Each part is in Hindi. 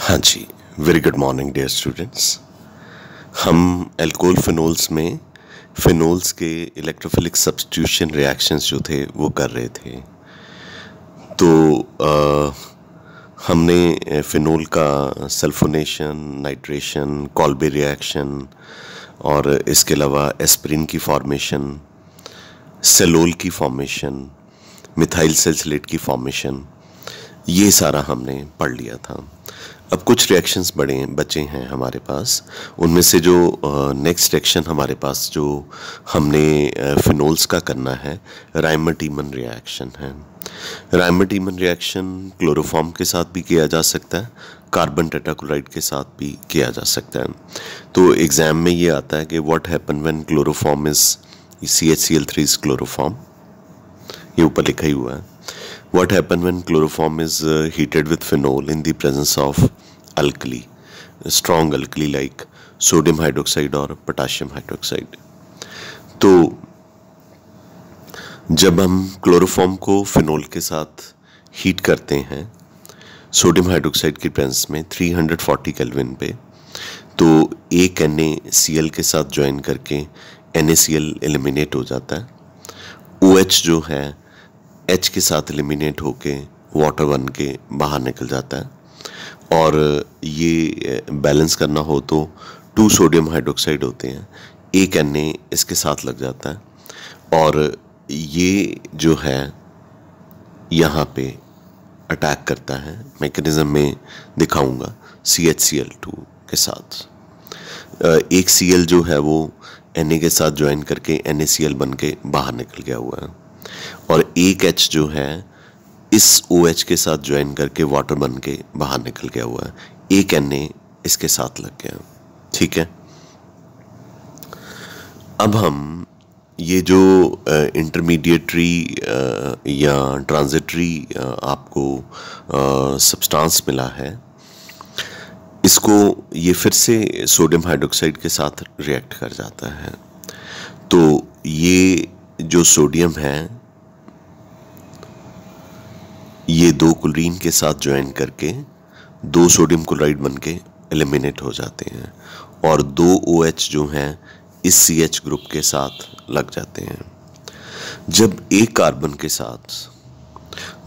हाँ जी, very good morning dear students. हम एल्कोहल फिनोल्स में फिनोल्स के इलेक्ट्रोफिलिक सब्स्टिट्यूशन रिएक्शंस जो थे वो कर रहे थे। तो हमने फिनोल का सल्फोनेशन, नाइट्रेशन, कॉल्बे रिएक्शन और इसके अलावा एस्पिरिन की फॉर्मेशन, सेलोल की फॉर्मेशन, मिथाइल सैलिसिलेट की फॉर्मेशन, ये सारा हमने पढ़ लिया था। अब कुछ रिएक्शंस बचे हैं हमारे पास। उनमें से जो नेक्स्ट रिएक्शन हमारे पास जो हमने फिनोल्स का करना है, राइमर-टीमन रिएक्शन है। राइमर-टीमन रिएक्शन क्लोरोफॉर्म के साथ भी किया जा सकता है, कार्बन टेट्राक्लोराइड के साथ भी किया जा सकता है। तो एग्जाम में ये आता है कि what happen when chloroform is CHCl3 is chloroform, ये ऊपर लिखा ही हुआ है। What happen when chloroform is heated with phenol in the presence of alkali, strong alkali like sodium hydroxide or potassium hydroxide? तो जब हम क्लोरोफॉर्म को फिनोल के साथ हीट करते हैं सोडियम हाइड्रोक्साइड की प्रेजेंस में 340 केल्विन पे, तो एक NaCl के साथ ज्वाइन करके NaCl एलिमिनेट हो जाता है। OH जो है H के साथ एलिमिनेट होके वाटर बन के बाहर निकल जाता है। और ये बैलेंस करना हो तो 2 सोडियम हाइड्रोक्साइड होते हैं, एक Na इसके साथ लग जाता है और ये जो है यहाँ पे अटैक करता है। मैकेनिज्म में दिखाऊंगा CHCl2 के साथ। एक Cl जो है वो Na के साथ ज्वाइन करके NaCl बन के बाहर निकल गया हुआ है और एक H जो है इस OH के साथ ज्वाइन करके वाटर बन के बाहर निकल गया हुआ है, एक Na इसके साथ लग गया। ठीक है, अब हम ये जो इंटरमीडिएटरी या ट्रांजिटरी आपको सब्सटेंस मिला है, इसको ये फिर से सोडियम हाइड्रोक्साइड के साथ रिएक्ट कर जाता है। तो ये जो सोडियम है ये 2 क्लोरीन के साथ ज्वाइन करके 2 सोडियम क्लोराइड बन के एलिमिनेट हो जाते हैं और 2 OH जो हैं इस CH ग्रुप के साथ लग जाते हैं। जब एक कार्बन के साथ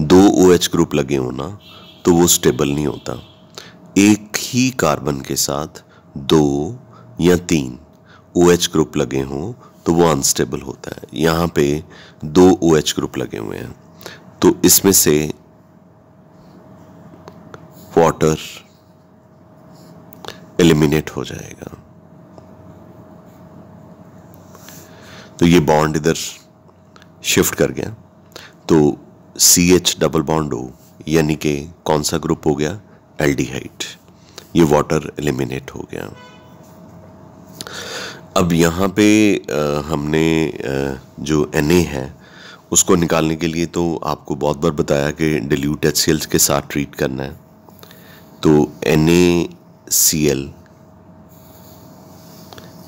2 OH ग्रुप लगे हो ना तो वो स्टेबल नहीं होता। एक ही कार्बन के साथ 2 या 3 OH ग्रुप लगे हों तो वो अनस्टेबल होता है। यहाँ पे 2 OH ग्रुप लगे हुए हैं तो इसमें से वाटर एलिमिनेट हो जाएगा। तो ये बॉन्ड इधर शिफ्ट कर गया तो CH डबल बॉन्ड O यानी कि कौन सा ग्रुप हो गया, एल्डिहाइड, ये वाटर एलिमिनेट हो गया। अब यहाँ पे हमने जो Na है उसको निकालने के लिए तो आपको बहुत बार बताया कि डिल्यूट HCl के साथ ट्रीट करना है। तो NaCl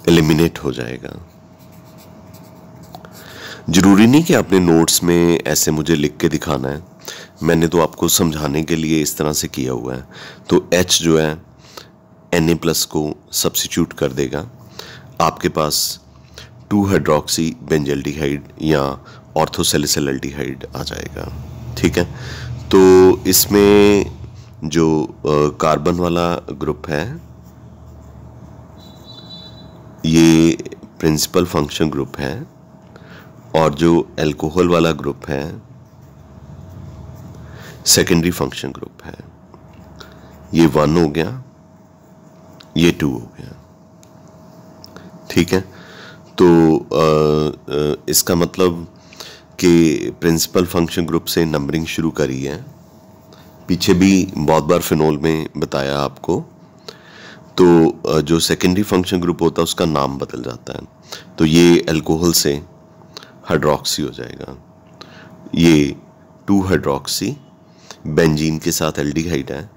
एलिमिनेट हो जाएगा। जरूरी नहीं कि आपने नोट्स में ऐसे मुझे लिख के दिखाना है, मैंने तो आपको समझाने के लिए इस तरह से किया हुआ है। तो H जो है Na+ को सब्स्टिट्यूट कर देगा, आपके पास 2 हाइड्रोक्सी बेंजल्डिहाइड या ऑर्थोसैलिसिलल्डिहाइड आ जाएगा। ठीक है, तो इसमें जो कार्बन वाला ग्रुप है ये प्रिंसिपल फंक्शन ग्रुप है और जो अल्कोहल वाला ग्रुप है सेकेंडरी फंक्शन ग्रुप है। ये 1 हो गया, ये 2 हो गया। ठीक है, तो इसका मतलब कि प्रिंसिपल फंक्शन ग्रुप से नंबरिंग शुरू करी है। पीछे भी बहुत बार फिनोल में बताया आपको। तो जो सेकेंडरी फंक्शन ग्रुप होता है उसका नाम बदल जाता है, तो ये अल्कोहल से हाइड्रोक्सी हो जाएगा। ये 2 हाइड्रोक्सी बेंजीन के साथ एल्डिहाइड है,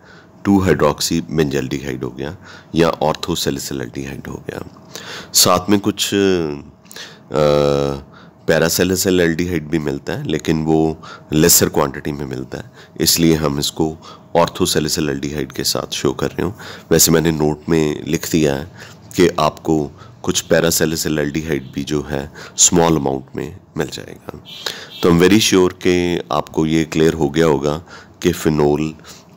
2 हाइड्रोक्सी बेंजल्डिहाइड हो गया या ऑर्थोसैलिसिलल्डिहाइड हो गया। साथ में कुछ पैरासैलिसिल एल्डिहाइड भी मिलता है, लेकिन वो लेसर क्वांटिटी में मिलता है, इसलिए हम इसको ऑर्थोसैलिसिल एल्डिहाइड के साथ शो कर रहे हो। वैसे मैंने नोट में लिख दिया है कि आपको कुछ पैरासैलिसिल एल्डिहाइड भी जो है स्मॉल अमाउंट में मिल जाएगा। तो आई एम वेरी श्योर कि आपको ये क्लियर हो गया होगा कि फिनोल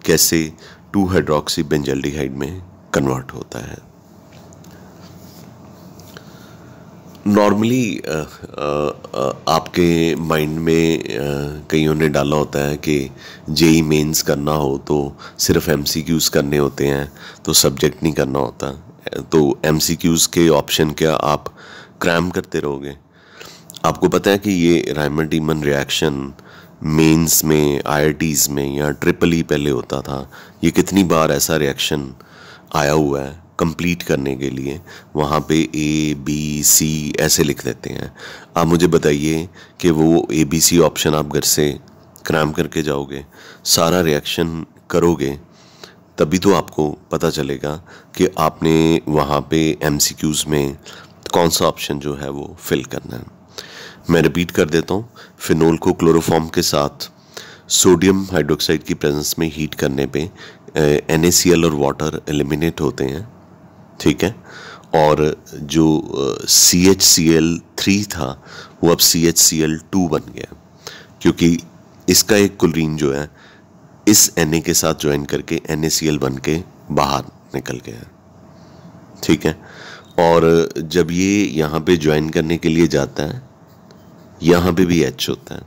कैसे 2 हाइड्रोक्सी बेंजल्डिहाइड में कन्वर्ट होता है। नॉर्मली आपके माइंड में कईयों ने डाला होता है कि जेई मेंस करना हो तो सिर्फ एमसीक्यूज करने होते हैं, तो सब्जेक्ट नहीं करना होता। तो एमसीक्यूज के ऑप्शन क्या आप क्रैम करते रहोगे? आपको पता है कि ये रायमंड-ईमन रिएक्शन मेंस में, आईआईटीज में या ट्रिपल ई पहले होता था। ये कितनी बार ऐसा रिएक्शन आया हुआ है कंप्लीट करने के लिए, वहाँ पे ए बी सी ऐसे लिख देते हैं। आप मुझे बताइए कि वो ए बी सी ऑप्शन आप घर से क्रैम करके जाओगे, सारा रिएक्शन करोगे, तभी तो आपको पता चलेगा कि आपने वहाँ पे एमसीक्यूज में कौन सा ऑप्शन जो है वो फिल करना है। मैं रिपीट कर देता हूँ, फिनोल को क्लोरोफॉर्म के साथ सोडियम हाइड्रोक्साइड की प्रेजेंस में हीट करने पे NaCl और वाटर एलिमिनेट होते हैं, ठीक है। और जो CHCl3 था वो अब CHCl2 बन गया, क्योंकि इसका एक क्लोरीन जो है इस Na के साथ ज्वाइन करके NaCl बन के बाहर निकल गया, ठीक है। और जब ये यहाँ पे ज्वाइन करने के लिए जाता है, यहाँ पे भी H होता है,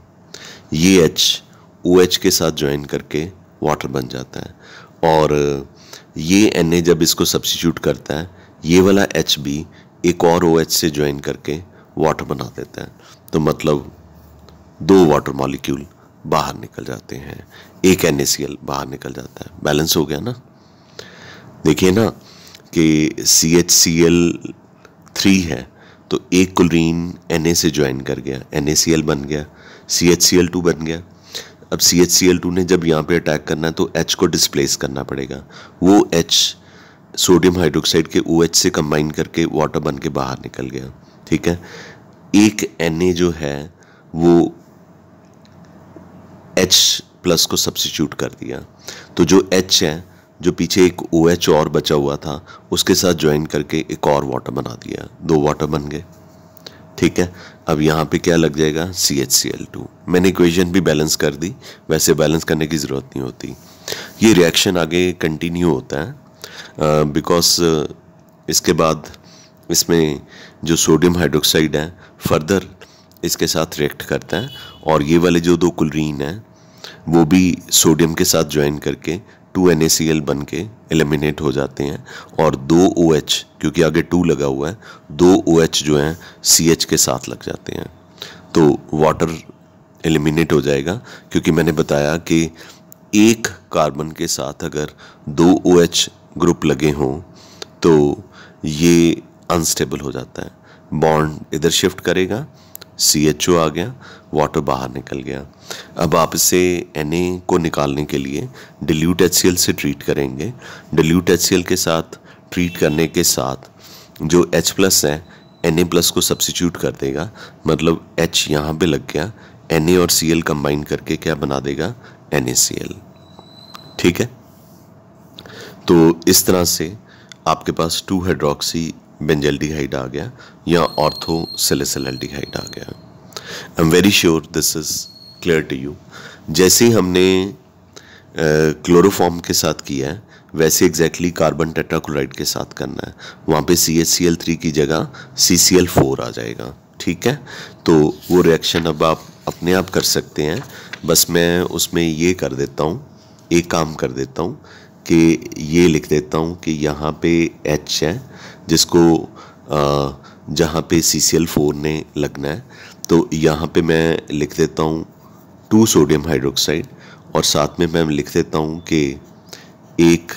ये H OH के साथ ज्वाइन करके वाटर बन जाता है, और ये Na जब इसको सब्स्टिट्यूट करता है, ये वाला H भी एक और OH से ज्वाइन करके वाटर बना देता है। तो मतलब 2 वाटर मॉलिक्यूल बाहर निकल जाते हैं, एक NaCl बाहर निकल जाता है। बैलेंस हो गया ना? देखिए ना कि CHCl3 है तो एक क्लोरीन Na से ज्वाइन कर गया, NaCl बन गया, CHCl2 बन गया। अब CHCl2 ने जब यहाँ पे अटैक करना है तो H को डिस्प्लेस करना पड़ेगा। वो H सोडियम हाइड्रोक्साइड के OH से कंबाइन करके वाटर बन के बाहर निकल गया, ठीक है। एक Na जो है वो H प्लस को सब्स्टिट्यूट कर दिया, तो जो H है, जो पीछे एक OH और बचा हुआ था, उसके साथ ज्वाइन करके एक और वाटर बना दिया, 2 वाटर बन गए, ठीक है। अब यहाँ पे क्या लग जाएगा? CHCl2। मैंने इक्वेशन भी बैलेंस कर दी, वैसे बैलेंस करने की ज़रूरत नहीं होती। ये रिएक्शन आगे कंटिन्यू होता है बिकॉज इसके बाद इसमें जो सोडियम हाइड्रोक्साइड है फर्दर इसके साथ रिएक्ट करता है, और ये वाले जो 2 क्लोरीन हैं वो भी सोडियम के साथ ज्वाइन करके 2 NaCl बन के एलिमिनेट हो जाते हैं, और 2 OH, क्योंकि आगे 2 लगा हुआ है, 2 OH जो हैं CH के साथ लग जाते हैं, तो वाटर एलिमिनेट हो जाएगा। क्योंकि मैंने बताया कि एक कार्बन के साथ अगर 2 OH ग्रुप लगे हों तो ये अनस्टेबल हो जाता है, बॉन्ड इधर शिफ्ट करेगा, CHO आ गया, वाटर बाहर निकल गया। अब आप इसे Na को निकालने के लिए डिल्यूट HCl से ट्रीट करेंगे। डिल्यूट HCl के साथ ट्रीट करने के साथ जो H प्लस है Na प्लस को सब्स्टिट्यूट कर देगा, मतलब H यहाँ पे लग गया, Na और Cl कंबाइन करके क्या बना देगा? NaCl, ठीक है। तो इस तरह से आपके पास 2 हाइड्रोक्सी बेंजल्डिहाइड आ गया या ऑर्थोसैलिसिल एल्डिहाइड आ गया। I am very sure this is clear to you. जैसे हमने क्लोरोफॉर्म के साथ किया है, वैसे एग्जैक्टली कार्बन टेट्राक्लोराइड के साथ करना है। वहाँ पे CHCl3 की जगह CCl4 आ जाएगा, ठीक है। तो वो रिएक्शन अब आप अपने आप कर सकते हैं। बस मैं उसमें ये कर देता हूँ, एक काम कर देता हूँ कि ये लिख देता हूँ कि यहाँ पे H है जिसको जहाँ पे CCl4 ने लगना है, तो यहाँ पे मैं लिख देता हूँ 2 सोडियम हाइड्रोक्साइड, और साथ में मैं लिख देता हूँ कि एक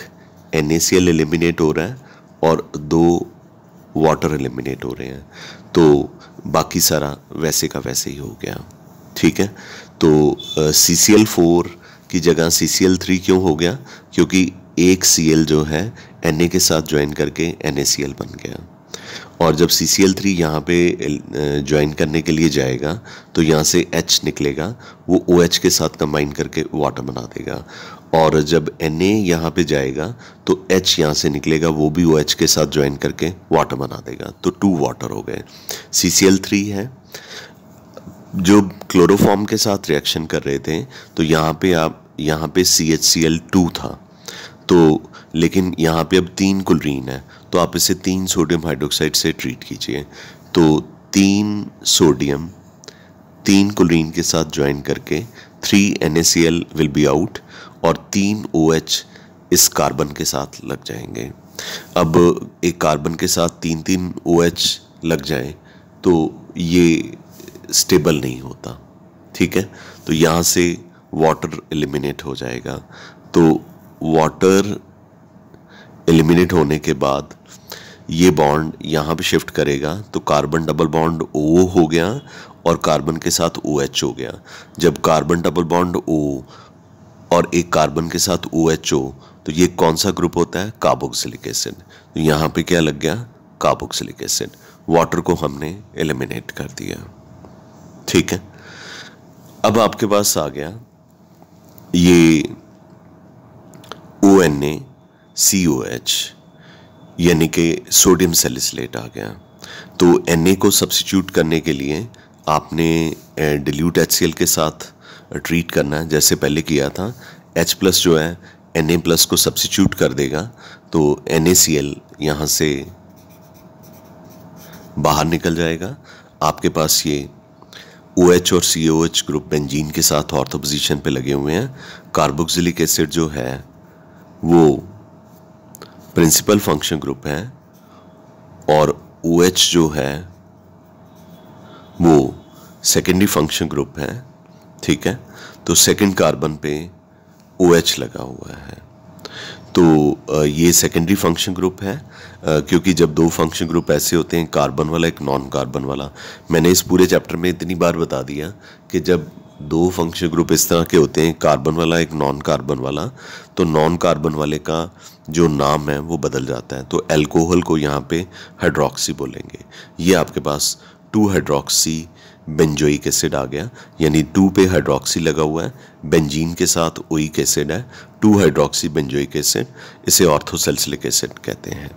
NaCl एलिमिनेट हो रहा है और 2 वाटर एलिमिनेट हो रहे हैं, तो बाकी सारा वैसे का वैसे ही हो गया, ठीक है। तो CCl4 की जगह CCl3 क्यों हो गया? क्योंकि एक Cl जो है Na के साथ ज्वाइन करके NaCl बन गया। और जब CCl3 यहाँ पे ज्वाइन करने के लिए जाएगा तो यहाँ से H निकलेगा, वो OH के साथ कंबाइन करके वाटर बना देगा। और जब Na यहाँ पे जाएगा तो H यहाँ से निकलेगा, वो भी OH के साथ ज्वाइन करके वाटर बना देगा, तो 2 वाटर हो गए। CCl3 है जो क्लोरोफॉर्म के साथ रिएक्शन कर रहे थे, तो यहाँ पे CHCl2 था, तो लेकिन यहाँ पे अब 3 क्लोरीन है, तो आप इसे 3 सोडियम हाइड्रोक्साइड से ट्रीट कीजिए। तो 3 सोडियम 3 क्लोरीन के साथ ज्वाइन करके 3 NaCl विल बी आउट और 3 OH इस कार्बन के साथ लग जाएंगे। अब एक कार्बन के साथ 3 OH लग जाए तो ये स्टेबल नहीं होता, ठीक है। तो यहाँ से वाटर एलिमिनेट हो जाएगा। तो वाटर एलिमिनेट होने के बाद ये बॉन्ड यहाँ पे शिफ्ट करेगा, तो कार्बन डबल बॉन्ड O हो गया और कार्बन के साथ OH हो गया। जब कार्बन डबल बॉन्ड O और एक कार्बन के साथ OH हो तो ये कौन सा ग्रुप होता है? Carboxylic acid. तो यहाँ पे क्या लग गया? Carboxylic acid. वाटर को हमने एलिमिनेट कर दिया, ठीक है। अब आपके पास आ गया ये ONaCOH यानी कि सोडियम सैलिसिलेट आ गया। तो Na को सब्स्टिट्यूट करने के लिए आपने डिल्यूट HCl के साथ ट्रीट करना है, जैसे पहले किया था। H प्लस जो है Na प्लस को सब्स्टिट्यूट कर देगा, तो NaCl यहाँ से बाहर निकल जाएगा। आपके पास ये OH और COH ग्रुप बेंजीन के साथ ऑर्थो पोजीशन पे लगे हुए हैं। कार्बोक्सिलिक एसिड जो है वो प्रिंसिपल फंक्शन ग्रुप है और OH जो है वो सेकेंडरी फंक्शन ग्रुप है, ठीक है। तो सेकंड कार्बन पे OH लगा हुआ है, तो ये सेकेंडरी फंक्शन ग्रुप है, क्योंकि जब 2 फंक्शन ग्रुप ऐसे होते हैं, कार्बन वाला एक नॉन कार्बन वाला। मैंने इस पूरे चैप्टर में इतनी बार बता दिया कि जब 2 फंक्शन ग्रुप इस तरह के होते हैं, कार्बन वाला एक नॉन कार्बन वाला, तो नॉन कार्बन वाले का जो नाम है वो बदल जाता है। तो अल्कोहल को यहाँ पे हाइड्रोक्सी बोलेंगे। ये आपके पास 2 हाइड्रोक्सी बेंजोइक एसिड आ गया, यानी 2 पे हाइड्रोक्सी लगा हुआ है, बेंजीन के साथ ओइक एसिड है, 2 हाइड्रोक्सी बेंजोइक एसिड, इसे ऑर्थोसैलिसिलिक एसिड कहते हैं।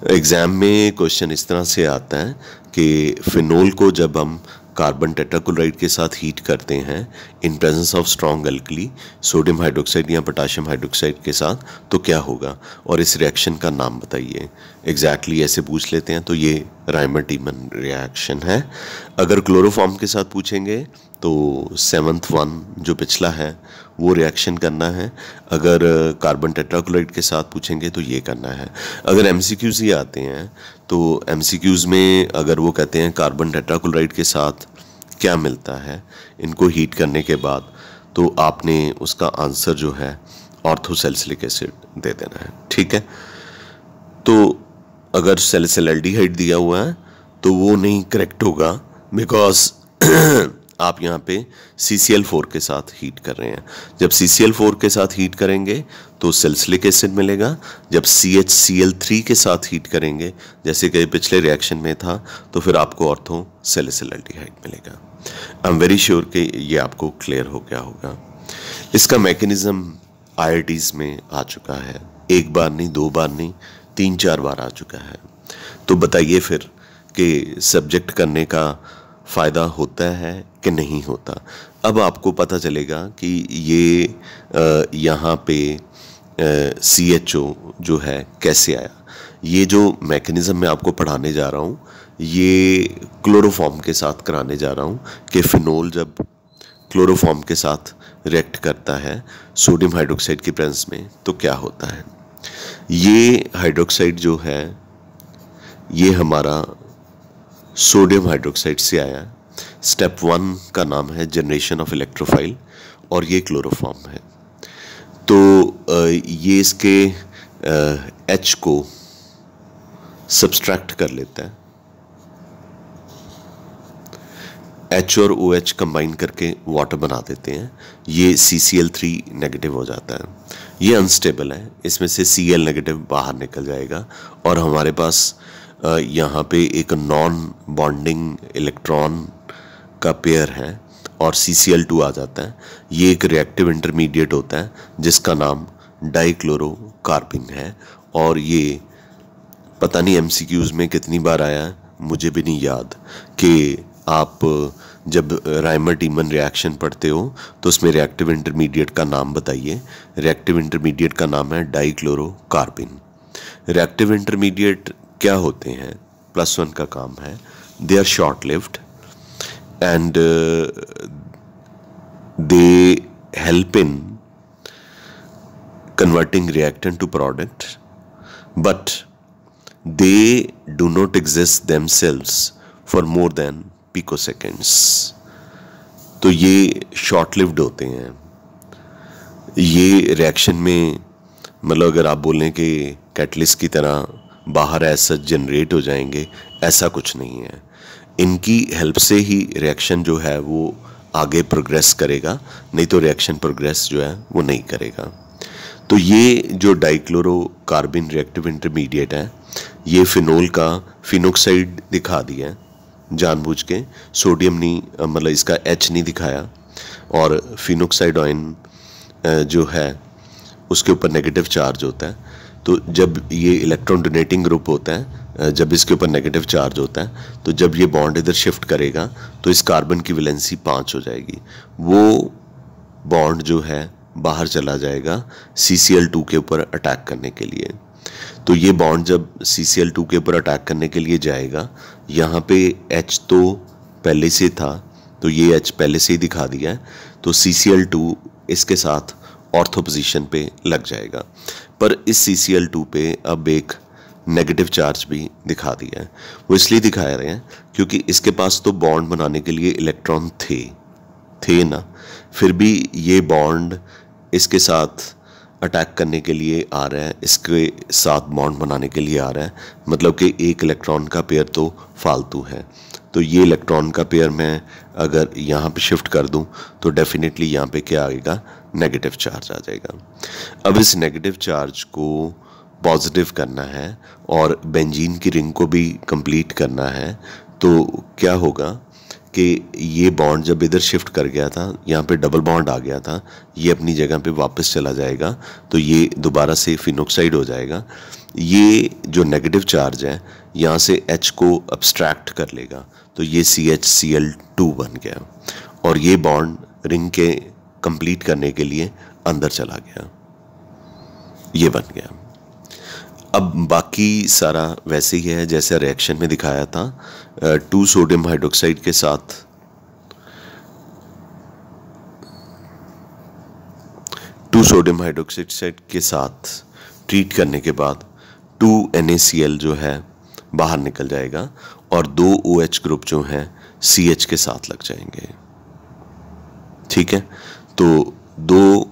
एग्जाम में क्वेश्चन इस तरह से आता है कि फिनोल को जब हम कार्बन टेट्राक्लोराइड के साथ हीट करते हैं in presence of strong alkali, sodium hydroxide या पोटाशियम हाइड्रोक्साइड के साथ, तो क्या होगा और इस रिएक्शन का नाम बताइए। एग्जैक्टली ऐसे पूछ लेते हैं, तो ये रायमर-टीमन रिएक्शन है। अगर क्लोरोफॉर्म के साथ पूछेंगे तो 7th वन जो पिछला है वो रिएक्शन करना है। अगर कार्बन टेट्राक्लोराइड के साथ पूछेंगे तो ये करना है। अगर MCQs ही आते हैं तो MCQs में अगर वो कहते हैं कार्बन टेट्राक्लोराइड के साथ क्या मिलता है इनको हीट करने के बाद, तो आपने उसका आंसर जो है ऑर्थोसैलिसिलिक एसिड दे देना है, ठीक है। तो अगर सैलिसिल्डिहाइड दिया हुआ है तो वो नहीं करेक्ट होगा, बिकॉज आप यहाँ पे CCl4 के साथ हीट कर रहे हैं। जब CCl4 के साथ हीट करेंगे तो सैलिसिलिक एसिड मिलेगा। जब CHCl3 के साथ हीट करेंगे, जैसे कि पिछले रिएक्शन में था, तो फिर आपको ऑर्थोसैलिसिल्डिहाइड मिलेगा। आई एम वेरी श्योर कि ये आपको क्लियर हो गया होगा। इसका मैकेनिज्म IITs में आ चुका है, 1 बार नहीं, 2 बार नहीं, 3-4 बार आ चुका है। तो बताइए फिर कि सब्जेक्ट करने का फ़ायदा होता है कि नहीं होता। अब आपको पता चलेगा कि ये यहाँ पे CHO जो है कैसे आया। ये जो मैकेनिज़्म मैं आपको पढ़ाने जा रहा हूँ ये क्लोरोफॉर्म के साथ कराने जा रहा हूँ कि फिनोल जब क्लोरोफॉर्म के साथ रिएक्ट करता है सोडियम हाइड्रोक्साइड की प्रेजेंस में तो क्या होता है। ये हाइड्रोक्साइड जो है ये हमारा सोडियम हाइड्रोक्साइड से आया। स्टेप 1 का नाम है जनरेशन ऑफ इलेक्ट्रोफाइल और ये क्लोरोफॉर्म है। तो ये इसके H को सब्सट्रैक्ट कर लेता है, H और OH कंबाइन करके वाटर बना देते हैं। ये CCl3 नेगेटिव हो जाता है। ये अनस्टेबल है, इसमें से Cl नेगेटिव बाहर निकल जाएगा और हमारे पास यहाँ पे एक नॉन बॉन्डिंग इलेक्ट्रॉन का पेयर है और CCl2 आ जाता है। ये एक रिएक्टिव इंटरमीडिएट होता है जिसका नाम डाइक्लोरोकार्बिन है, और ये पता नहीं MCQs में कितनी बार आया है, मुझे भी नहीं याद, कि आप जब राइमर टीमन रिएक्शन पढ़ते हो तो उसमें रिएक्टिव इंटरमीडिएट का नाम बताइए। रिएक्टिव इंटरमीडिएट का नाम है डाइक्लोरोकार्बिन। रिएक्टिव इंटरमीडिएट क्या होते हैं? +1 का काम है। They are short lived and they help in converting reactant to product, but they do not exist themselves for more than picoseconds. तो ये शॉर्ट लिव्ड होते हैं। ये रिएक्शन में मतलब अगर आप बोलें कि कैटलिस्ट की तरह बाहर ऐसा जनरेट हो जाएंगे, ऐसा कुछ नहीं है। इनकी हेल्प से ही रिएक्शन जो है वो आगे प्रोग्रेस करेगा, नहीं तो रिएक्शन प्रोग्रेस जो है वो नहीं करेगा। तो ये जो डाइक्लोरोकार्बिन रिएक्टिव इंटरमीडिएट है, ये फिनोल का फिनोक्साइड दिखा दिया है जानबूझ के, सोडियम नहीं, मतलब इसका H नहीं दिखाया, और फिनोक्साइड आयन जो है उसके ऊपर नेगेटिव चार्ज होता है। तो जब ये इलेक्ट्रॉन डोनेटिंग ग्रुप होता है, जब इसके ऊपर नेगेटिव चार्ज होता है, तो जब ये बॉन्ड इधर शिफ्ट करेगा तो इस कार्बन की वैलेंसी 5 हो जाएगी। वो बॉन्ड जो है बाहर चला जाएगा CCl2 के ऊपर अटैक करने के लिए। तो ये बॉन्ड जब CCl2 के ऊपर अटैक करने के लिए जाएगा, यहाँ पे H तो पहले से था, तो ये H पहले से ही दिखा दिया है, तो CCl2 इसके साथ ऑर्थो पोजीशन पे लग जाएगा। पर इस CCl2 पे अब एक नेगेटिव चार्ज भी दिखा दिया है। वो इसलिए दिखाया रहे हैं क्योंकि इसके पास तो बॉन्ड बनाने के लिए इलेक्ट्रॉन थे ना, फिर भी ये बॉन्ड इसके साथ अटैक करने के लिए आ रहा है, इसके साथ बॉन्ड बनाने के लिए आ रहा है, मतलब कि एक इलेक्ट्रॉन का पेयर तो फालतू है। तो ये इलेक्ट्रॉन का पेयर मैं अगर यहाँ पे शिफ्ट कर दूँ तो डेफिनेटली यहाँ पे क्या आएगा? नेगेटिव चार्ज आ जाएगा। अब इस नेगेटिव चार्ज को पॉजिटिव करना है और बेंजीन की रिंग को भी कंप्लीट करना है। तो क्या होगा कि ये बॉन्ड जब इधर शिफ्ट कर गया था, यहाँ पे डबल बॉन्ड आ गया था, ये अपनी जगह पे वापस चला जाएगा, तो ये दोबारा से फिनोक्साइड हो जाएगा। ये जो नेगेटिव चार्ज है यहाँ से H को अब्स्ट्रैक्ट कर लेगा, तो ये CHCl2 बन गया, और ये बॉन्ड रिंग के कंप्लीट करने के लिए अंदर चला गया, ये बन गया। अब बाकी सारा वैसे ही है जैसे रिएक्शन में दिखाया था। 2 सोडियम हाइड्रोक्साइड के साथ 2 सोडियम हाइड्रोक्साइड के साथ ट्रीट करने के बाद 2 NaCl जो है बाहर निकल जाएगा और 2 OH ग्रुप जो हैं CH के साथ लग जाएंगे। ठीक है, तो 2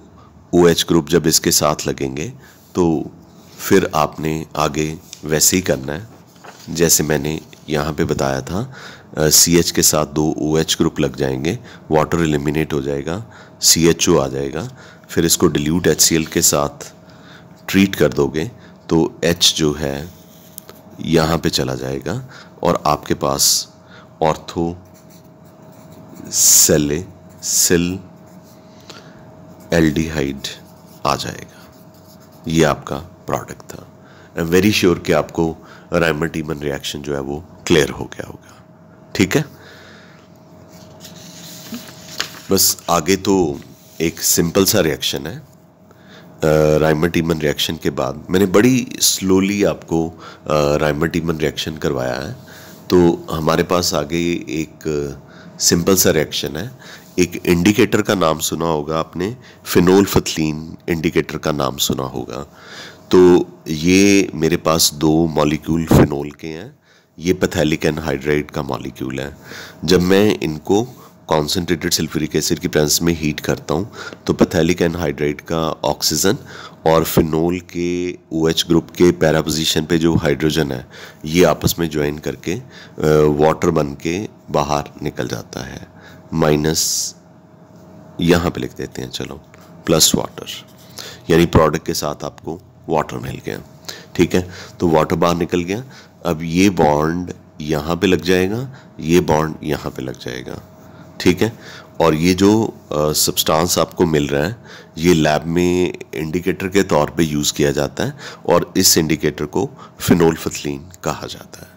OH ग्रुप जब इसके साथ लगेंगे तो फिर आपने आगे वैसे ही करना है जैसे मैंने यहाँ पे बताया था। CH के साथ 2 OH ग्रुप लग जाएंगे, वाटर एलिमिनेट हो जाएगा, CHO आ जाएगा, फिर इसको डिल्यूट HCl के साथ ट्रीट कर दोगे तो H जो है यहाँ पे चला जाएगा और आपके पास ऑर्थो सैलिसिल एल्डिहाइड आ जाएगा। ये आपका प्रोडक्ट था। आई एम वेरी श्योर कि आपको राइमर टीमन रिएक्शन जो है वो क्लियर हो गया होगा। ठीक है, बस आगे तो एक सिंपल सा रिएक्शन है। राइमर टीमन रिएक्शन के बाद मैंने बड़ी स्लोली आपको राइमर टीमन रिएक्शन करवाया है, तो हमारे पास आगे एक सिंपल सा रिएक्शन है। एक इंडिकेटर का नाम सुना होगा आपने, फिनोल्फथलीन इंडिकेटर का नाम सुना होगा। तो ये मेरे पास 2 मॉलिक्यूल फिनोल के हैं, ये पैथेलिक एनहाइड्राइड का मॉलिक्यूल है। जब मैं इनको कॉन्सेंट्रेटेड सल्फ्यूरिक एसिड की प्रेजेंस में हीट करता हूँ तो पैथेलिक एनहाइड्राइड का ऑक्सीजन और फिनोल के OH ग्रुप के पैरा पोजीशन पे जो हाइड्रोजन है ये आपस में ज्वाइन करके वाटर बन के बाहर निकल जाता है। माइनस यहाँ पे लिख देते हैं, चलो, प्लस वाटर, यानी प्रोडक्ट के साथ आपको वाटर मिल गया। ठीक है, तो वाटर बाहर निकल गया। अब ये बॉन्ड यहाँ पे लग जाएगा, ये बॉन्ड यहाँ पे लग जाएगा, ठीक है। और ये जो सब्सटेंस आपको मिल रहा है ये लैब में इंडिकेटर के तौर पे यूज़ किया जाता है और इस इंडिकेटर को फिनोल्फथलीन कहा जाता है।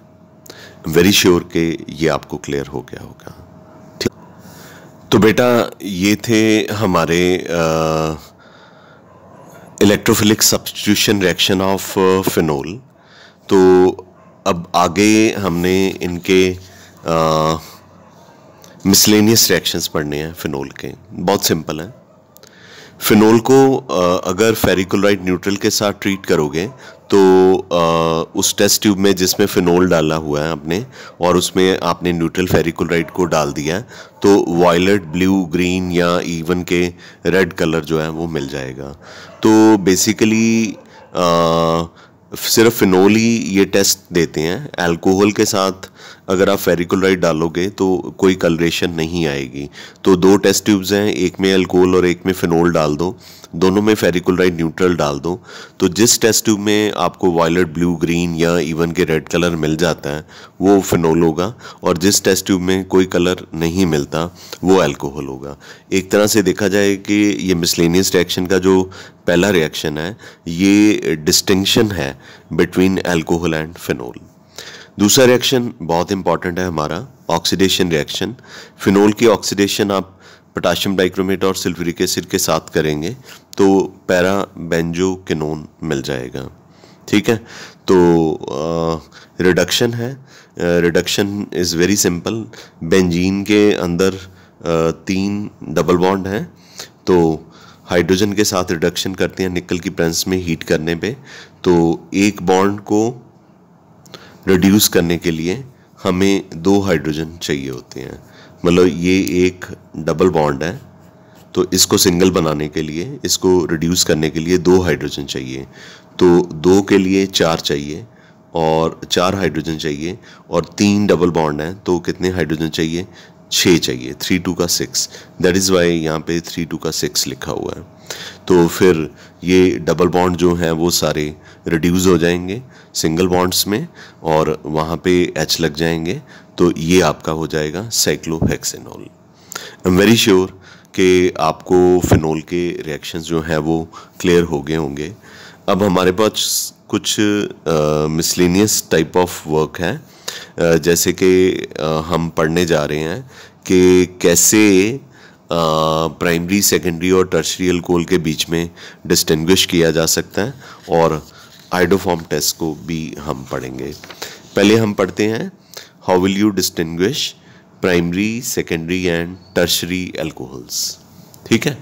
वेरी श्योर कि ये आपको क्लियर हो गया होगा, ठीक। तो बेटा ये थे हमारे electrophilic substitution reaction of phenol. तो अब आगे हमने इनके मिसलेनियस रिएक्शंस पढ़ने हैं फिनोल के। बहुत सिंपल है। फिनोल को अगर फेरिक्लोराइड न्यूट्रल के साथ ट्रीट करोगे तो उस टेस्ट ट्यूब में जिसमें फिनोल डाला हुआ है आपने और उसमें आपने न्यूट्रल फेरिक्लोराइड को डाल दिया है तो वायलेट, ब्लू, ग्रीन या इवन के रेड कलर जो है वो मिल जाएगा। तो बेसिकली सिर्फ फिनोल ही ये टेस्ट देते हैं। अल्कोहल के साथ अगर आप फेरिक्लोराइड डालोगे तो कोई कलरेशन नहीं आएगी। तो दो टेस्ट ट्यूब्स हैं, एक में अल्कोहल और एक में फिनोल डाल दो, दोनों में फेरिक्लोराइड न्यूट्रल डाल दो। तो जिस टेस्ट ट्यूब में आपको वायलेट, ब्लू, ग्रीन या इवन के रेड कलर मिल जाता है वो फिनोल होगा और जिस टेस्ट ट्यूब में कोई कलर नहीं मिलता वो अल्कोहल होगा। एक तरह से देखा जाए कि ये मिसलेनियस रिएक्शन का जो पहला रिएक्शन है ये डिस्टिंक्शन है बिटवीन अल्कोहल एंड फिनोल। दूसरा रिएक्शन बहुत इंपॉर्टेंट है हमारा, ऑक्सीडेशन रिएक्शन। फिनोल की ऑक्सीडेशन आप पोटाशियम डाइक्रोमेट और सल्फ्यूरिक एसिड के साथ करेंगे तो पैरा बेंजोक्विनोन मिल जाएगा, ठीक है। तो रिडक्शन है, reduction is very simple. Benzene के अंदर 3 डबल बॉन्ड हैं तो हाइड्रोजन के साथ रिडक्शन करते हैं निकल की प्रेजेंस में हीट करने पे। तो एक बॉन्ड को रिड्यूस करने के लिए हमें 2 हाइड्रोजन चाहिए होते हैं। मतलब ये एक डबल बॉन्ड है तो इसको सिंगल बनाने के लिए, इसको रिड्यूस करने के लिए 2 हाइड्रोजन चाहिए। तो 2 के लिए 4 चाहिए और 4 हाइड्रोजन चाहिए और 3 डबल बॉन्ड हैं तो कितने हाइड्रोजन चाहिए? 6 चाहिए। 3 2 का 6, दैट इज़ वाई यहाँ पे 3 2 का 6 लिखा हुआ है। तो फिर ये डबल बॉन्ड जो हैं वो सारे रिड्यूस हो जाएंगे सिंगल बॉन्ड्स में और वहाँ पे H लग जाएंगे तो ये आपका हो जाएगा cyclohexanol. I am very sure कि आपको फिनोल के रिएक्शंस जो हैं वो क्लियर हो गए होंगे। अब हमारे पास कुछ मिसलेनियस टाइप ऑफ वर्क है जैसे कि हम पढ़ने जा रहे हैं कि कैसे प्राइमरी, सेकेंडरी और टर्शियरी अल्कोहल के बीच में डिस्टिंग्विश किया जा सकता है और आइडोफॉर्म टेस्ट को भी हम पढ़ेंगे। पहले हम पढ़ते हैं how will you distinguish primary, secondary and tertiary alcohols, ठीक है।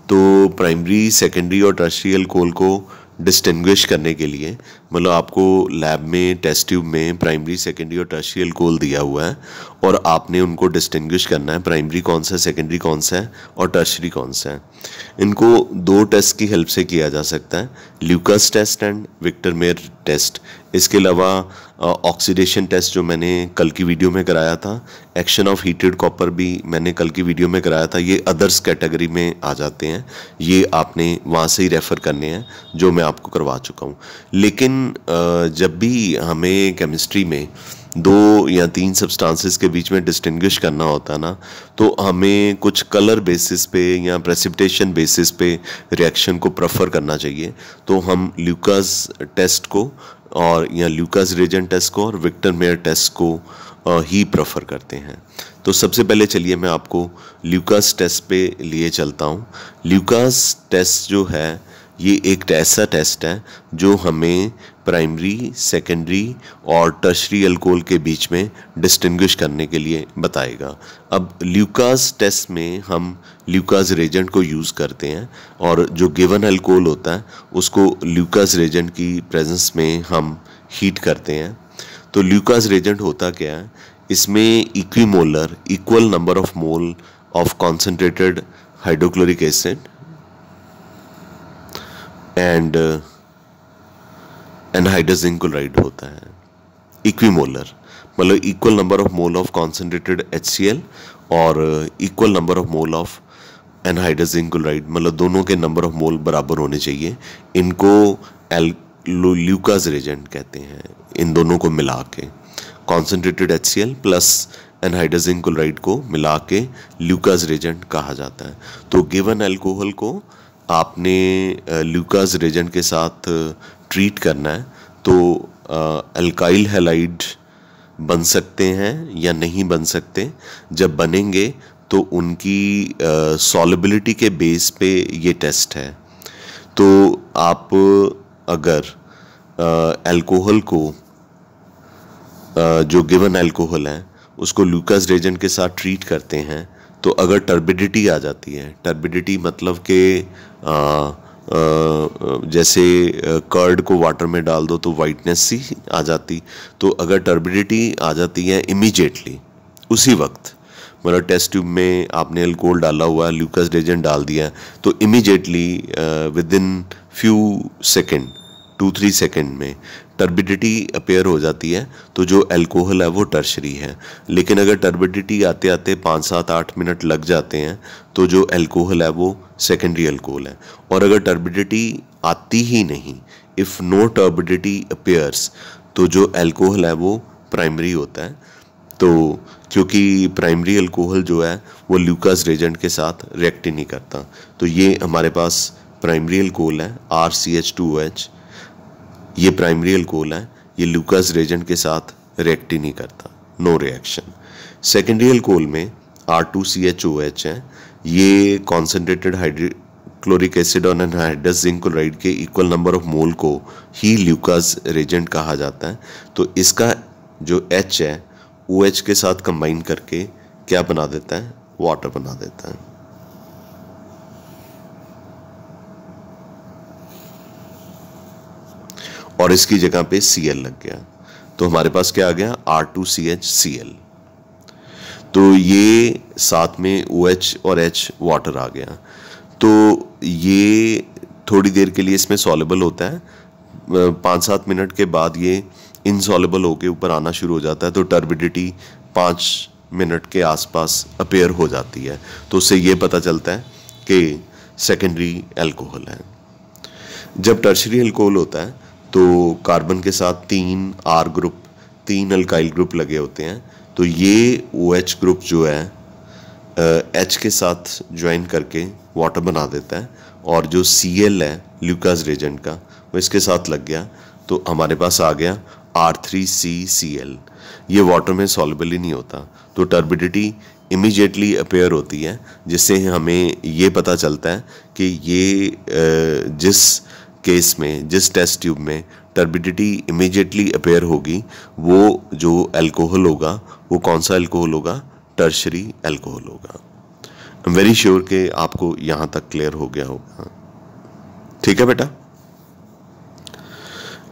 तो प्राइमरी, सेकेंडरी और टर्शियरी अल्कोहल को डिस्टिंग्विश करने के लिए मतलब आपको लैब में टेस्ट ट्यूब में प्राइमरी, सेकेंडरी और टर्शियरी अल्कोहल दिया हुआ है और आपने उनको डिस्टिंग्विश करना है, प्राइमरी कौन सा है, सेकेंडरी कौन सा है और टर्शियरी कौन सा है। इनको 2 टेस्ट की हेल्प से किया जा सकता है, Lucas test and Victor Meyer test. इसके अलावा ऑक्सीडेशन टेस्ट जो मैंने कल की वीडियो में कराया था, एक्शन ऑफ हीटेड कॉपर भी मैंने कल की वीडियो में कराया था। ये अदर्स कैटेगरी में आ जाते हैं, ये आपने वहाँ से ही रेफ़र करने हैं जो मैं आपको करवा चुका हूँ। लेकिन जब भी हमें केमिस्ट्री में 2 या 3 सब्सटेंसेस के बीच में डिस्टिंग्विश करना होता है ना तो हमें कुछ कलर बेसिस पे या प्रेसिपिटेशन बेसिस पे रिएक्शन को प्रेफर करना चाहिए। तो हम ल्यूकास टेस्ट को और या ल्यूकास रिएजेंट टेस्ट को और विक्टर मेयर टेस्ट को ही प्रेफर करते हैं। तो सबसे पहले चलिए मैं आपको ल्यूकास टेस्ट पे लिए चलता हूँ। ल्यूकास टेस्ट जो है ये एक ऐसा टेस्ट है जो हमें प्राइमरी, सेकेंडरी और टर्शियरी अल्कोहल के बीच में डिस्टिंग्विश करने के लिए बताएगा। अब ल्यूकास टेस्ट में हम ल्यूकास रिएजेंट को यूज़ करते हैं और जो गिवन अल्कोहल होता है उसको ल्यूकास रिएजेंट की प्रेजेंस में हम हीट करते हैं। तो ल्यूकास रिएजेंट होता क्या है? इसमें equimolar, equal number of mole of concentrated hydrochloric acid and anhydrous zinc chloride होता है। इक्विमोलर मतलब equal number of mole of concentrated HCl और equal number of mole of anhydrous zinc chloride, मतलब दोनों के नंबर ऑफ मोल बराबर होने चाहिए। इनको ल्यूकास रिएजेंट कहते हैं, इन दोनों को मिला के, concentrated HCl plus anhydrous zinc chloride को मिला के ल्यूकास रिएजेंट कहा जाता है। तो गिवन अल्कोहल को आपने ल्यूकास रिएजेंट के साथ ट्रीट करना है, तो अल्काइल हैलाइड बन सकते हैं या नहीं बन सकते। जब बनेंगे तो उनकी सॉल्युबिलिटी के बेस पे ये टेस्ट है। तो आप अगर अल्कोहल को जो गिवन अल्कोहल है उसको ल्यूकास रिएजेंट के साथ ट्रीट करते हैं, तो अगर टर्बिडिटी आ जाती है, टर्बिडिटी मतलब कि जैसे कर्ड को वाटर में डाल दो तो वाइटनेस सी आ जाती, तो अगर टर्बिडिटी आ जाती है इमीडिएटली उसी वक्त, मतलब टेस्ट ट्यूब में आपने अल्कोहल डाला हुआ है, ल्यूकास रिएजेंट डाल दिया, तो immediately with in few second 2-3 second में टर्बिडिटी अपेयर हो जाती है, तो जो अल्कोहल है वो टर्शरी है। लेकिन अगर टर्बिडिटी आते आते 5-7-8 मिनट लग जाते हैं तो जो अल्कोहल है वो सेकेंडरी अल्कोहल है। और अगर टर्बिडिटी आती ही नहीं, इफ़ नो टर्बिडिटी अपेयर्स, तो जो अल्कोहल है वो प्राइमरी होता है। तो क्योंकि प्राइमरी अल्कोहल जो है वो ल्यूकास रिएजेंट के साथ रिएक्ट ही नहीं करता, तो ये हमारे पास प्राइमरी अल्कोहल है RCH2OH, ये प्राइमरी अल्कोहल है, ये ल्यूकास रिएजेंट के साथ रिएक्ट ही नहीं करता, नो रिएक्शन। सेकेंडरी अल्कोहल में R2CHOH है, ये कॉन्सेंट्रेटेड हाइड्रोक्लोरिक एसिड और एनहाइड्रस जिंक क्लोराइड के इक्वल नंबर ऑफ मोल को ही ल्यूकास रिएजेंट कहा जाता है। तो इसका जो H है OH के साथ कंबाइन करके क्या बना देता है, वाटर बना देता है। और इसकी जगह पे Cl लग गया, तो हमारे पास क्या आ गया, R2CHCl। तो ये साथ में OH और H वाटर आ गया, तो ये थोड़ी देर के लिए इसमें सॉल्युबल होता है, 5-7 मिनट के बाद ये इनसॉल्युबल होके ऊपर आना शुरू हो जाता है, तो टर्बिडिटी 5 मिनट के आसपास अपेयर हो जाती है। तो उससे ये पता चलता है कि सेकेंडरी अल्कोहल है। जब टर्शरी अल्कोहल होता है तो कार्बन के साथ 3 R ग्रुप, 3 अल्काइल ग्रुप लगे होते हैं, तो ये OH ग्रुप जो है H के साथ ज्वाइन करके वाटर बना देता है, और जो Cl है ल्यूकास रिएजेंट का वो इसके साथ लग गया, तो हमारे पास आ गया R3CCl। ये वाटर में सॉल्युबल ही नहीं होता, तो टर्बिडिटी इमीडिएटली अपेयर होती है, जिससे हमें ये पता चलता है कि ये जिस केस में, जिस टेस्ट ट्यूब में टर्बिडिटी इमीडिएटली अपेयर होगी, वो जो अल्कोहल होगा वो कौन सा अल्कोहल होगा, टर्शरी अल्कोहल होगा। आई एम वेरी श्योर कि आपको यहाँ तक क्लियर हो गया होगा। ठीक है बेटा।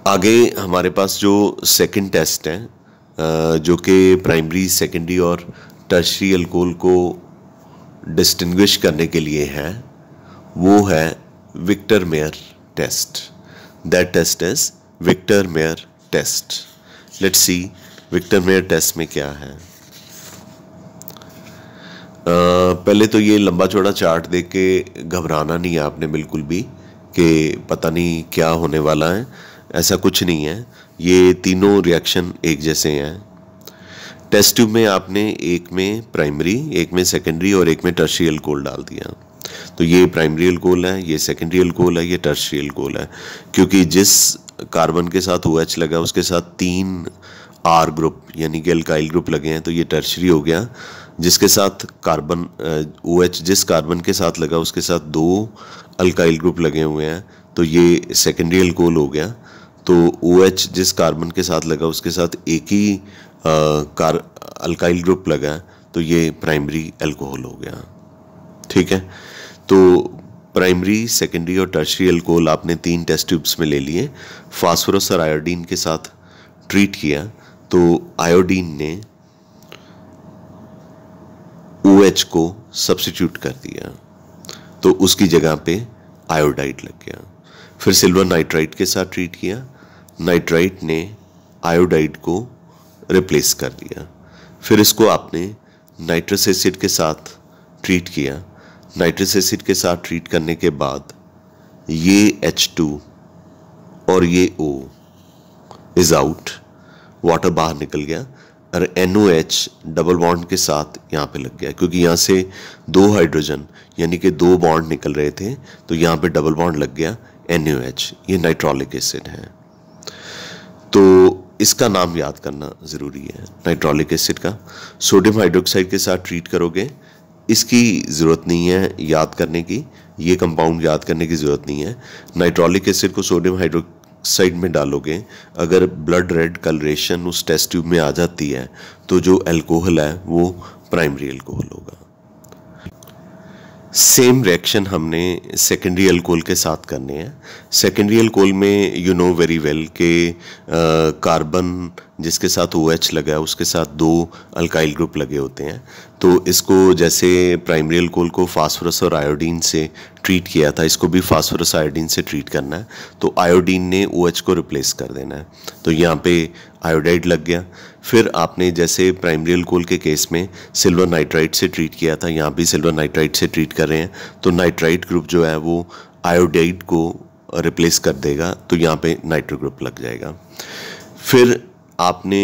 आगे हमारे पास जो सेकंड टेस्ट है, जो कि प्राइमरी, सेकेंडरी और टर्शरी अल्कोहल को डिस्टिंग्विश करने के लिए है, वो है Victor Meyer test. That test is Victor Meyer test. Let's see Victor Meyer test में क्या है। पहले तो ये लंबा चौड़ा चार्ट देख के घबराना नहीं है आपने बिल्कुल भी कि पता नहीं क्या होने वाला है, ऐसा कुछ नहीं है। ये तीनों रिएक्शन एक जैसे हैं। टेस्ट ट्यूब में आपने एक में प्राइमरी, एक में सेकेंडरी और एक में टर्शियल अल्कोहल डाल दिया, तो ये प्राइमरी अल्कोहल है, ये सेकेंडरी अल्कोहल है, ये टर्शियल अल्कोहल है। क्योंकि जिस कार्बन के साथ OH लगा उसके साथ 3 R ग्रुप यानी कि अल्काइल ग्रुप लगे हैं, तो ये टर्शरी हो गया। जिसके साथ कार्बन OH जिस कार्बन के साथ लगा उसके साथ 2 अल्काइल ग्रुप लगे हुए हैं, तो ये सेकेंडरी अल्कोहल हो गया। तो OH जिस कार्बन के साथ लगा उसके साथ एक ही अल्काइल ग्रुप लगा, तो ये प्राइमरी अल्कोहल हो गया। ठीक है, तो प्राइमरी, सेकेंडरी और टर्शरी अल्कोहल आपने 3 टेस्ट ट्यूब्स में ले लिए। फास्फोरस और आयोडीन के साथ ट्रीट किया, तो आयोडीन ने OH को सब्स्टिट्यूट कर दिया, तो उसकी जगह पे आयोडाइड लग गया। फिर सिल्वर नाइट्राइट के साथ ट्रीट किया, नाइट्राइट ने आयोडाइड को रिप्लेस कर दिया। फिर इसको आपने नाइट्रस एसिड के साथ ट्रीट किया, नाइट्रस एसिड के साथ ट्रीट करने के बाद ये H2 और ये O इज आउट, वाटर बाहर निकल गया और NOH डबल बॉन्ड के साथ यहाँ पे लग गया, क्योंकि यहाँ से 2 हाइड्रोजन यानी कि 2 बॉन्ड निकल रहे थे, तो यहाँ पे डबल बॉन्ड लग गया NOH। ये नाइट्रोलिक एसिड है, तो इसका नाम याद करना ज़रूरी है नाइट्रोलिक एसिड का। सोडियम हाइड्रोक्साइड के साथ ट्रीट करोगे, इसकी ज़रूरत नहीं है याद करने की, ये कंपाउंड याद करने की ज़रूरत नहीं है। नाइट्रोलिक एसिड को सोडियम हाइड्रोक्साइड में डालोगे, अगर ब्लड रेड कलरेशन उस टेस्ट ट्यूब में आ जाती है तो जो अल्कोहल है वो प्राइमरी अल्कोहल होगा। सेम रिएक्शन हमने सेकेंडरी अल्कोहल के साथ करने हैं। सेकेंडरी अल्कोहल में यू नो वेरी वेल के कार्बन जिसके साथ OH लगा है उसके साथ 2 अल्काइल ग्रुप लगे होते हैं, तो इसको जैसे प्राइमरी अल्कोहल को फास्फोरस और आयोडीन से ट्रीट किया था, इसको भी फास्फोरस आयोडीन से ट्रीट करना है। तो आयोडीन ने OH को रिप्लेस कर देना है, तो यहाँ पे आयोडाइड लग गया। फिर आपने जैसे प्राइमरी अल्कोहल के केस में सिल्वर नाइट्राइट से ट्रीट किया था, यहाँ भी सिल्वर नाइट्राइट से ट्रीट कर रहे हैं, तो नाइट्राइट ग्रुप जो है वो आयोडाइड को रिप्लेस कर देगा, तो यहाँ पे नाइट्रो ग्रुप लग जाएगा। फिर आपने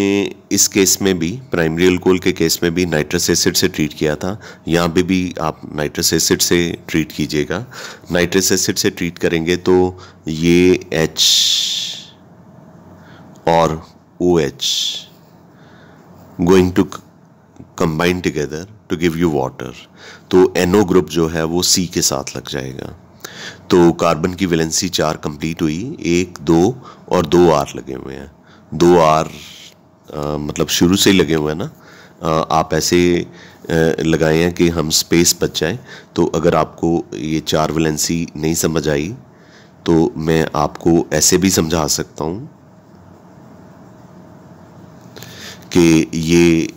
इस केस में भी प्राइमरी अल्कोहल के केस में भी नाइट्रस एसिड से ट्रीट किया था, यहाँ पे भी आप नाइट्रस एसिड से ट्रीट कीजिएगा। नाइट्रस एसिड से ट्रीट करेंगे तो ये H और OH going to combine together to give you water, तो NO ग्रुप जो है वो C के साथ लग जाएगा। तो कार्बन की वैलेंसी 4 कंप्लीट हुई, 1, 2 और 2 R लगे हुए हैं। 2 R मतलब शुरू से ही लगे हुए हैं ना, आप ऐसे लगाए हैं कि हम स्पेस बच जाए। तो अगर आपको ये 4 वैलेंसी नहीं समझ आई तो मैं आपको ऐसे भी समझा सकता हूँ कि ये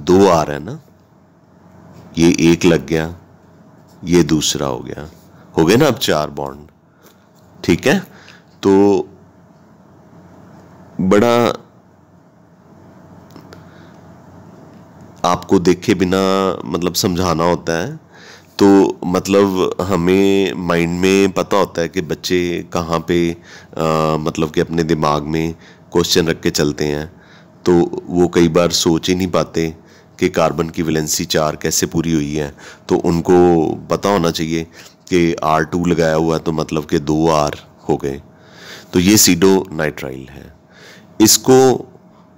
2 R है ना, ये 1 लग गया, ये दूसरा हो गए ना अब 4 बॉन्ड, ठीक है। तो बड़ा आपको देखे बिना मतलब समझाना होता है, तो मतलब हमें माइंड में पता होता है कि बच्चे कहाँ पे मतलब कि अपने दिमाग में क्वेश्चन रख के चलते हैं, तो वो कई बार सोच ही नहीं पाते कि कार्बन की वैलेंसी 4 कैसे पूरी हुई है। तो उनको पता होना चाहिए कि R2 लगाया हुआ है तो मतलब कि 2 R हो गए, तो ये सीडो नाइट्राइल है। इसको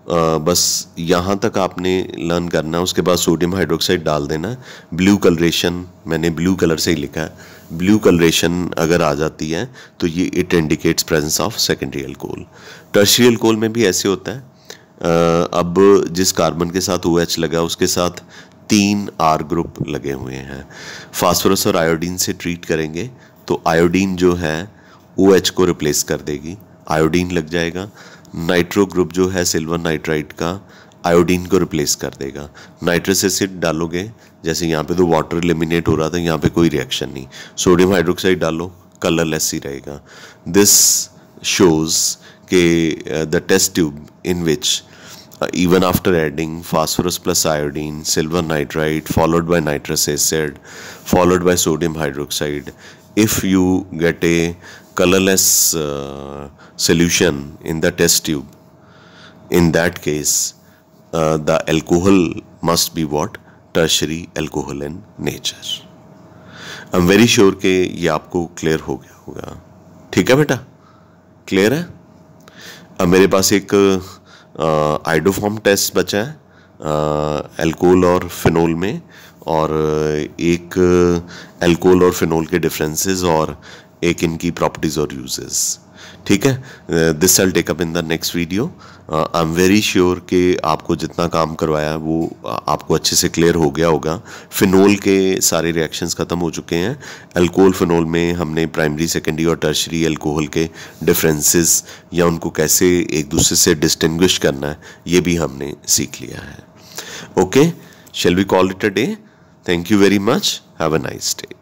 बस यहाँ तक आपने लर्न करना है, उसके बाद सोडियम हाइड्रोक्साइड डाल देना है। ब्लू कलरेशन मैंने ब्लू कलर से ही लिखा है, ब्लू कलरेशन अगर आ जाती है तो ये it indicates presence of secondary alcohol. Tertiary alcohol में भी ऐसे होता है। अब जिस कार्बन के साथ OH लगा उसके साथ 3 R ग्रुप लगे हुए हैं। फास्फोरस और आयोडीन से ट्रीट करेंगे तो आयोडीन जो है OH को रिप्लेस कर देगी, आयोडीन लग जाएगा। नाइट्रो ग्रुप जो है सिल्वर नाइट्राइट का आयोडीन को रिप्लेस कर देगा। नाइट्रस एसिड डालोगे, जैसे यहाँ पे तो वाटर एलिमिनेट हो रहा था, यहाँ पे कोई रिएक्शन नहीं। सोडियम हाइड्रोक्साइड डालो, कलरलेस ही रहेगा। दिस शोज के the test tube in which even after adding phosphorus plus iodine, silver nitrite followed by nitrous acid followed by sodium hydroxide, if you get a colorless solution in the test tube, in that case the alcohol must be what? Tertiary alcohol in nature. I'm very sure कि ये आपको क्लियर हो गया होगा। ठीक है बेटा, क्लियर है। अब मेरे पास एक आइडोफॉर्म टेस्ट बचा है अल्कोहल और फिनोल में, और एक अल्कोहल और फिनोल के डिफरेंसेस और एक इनकी प्रॉपर्टीज और यूजेस। ठीक है, this will take up in the next video. I am very sure कि आपको जितना काम करवाया वो आपको अच्छे से क्लियर हो गया होगा। फिनोल के सारे रिएक्शंस ख़त्म हो चुके हैं। अल्कोहल फिनोल में हमने प्राइमरी, सेकेंडरी और टर्शरी अल्कोहल के डिफरेंसेस या उनको कैसे एक दूसरे से डिस्टिंग्विश करना है ये भी हमने सीख लिया है। Okay, shall we call it a day? Thank you very much, have a nice day.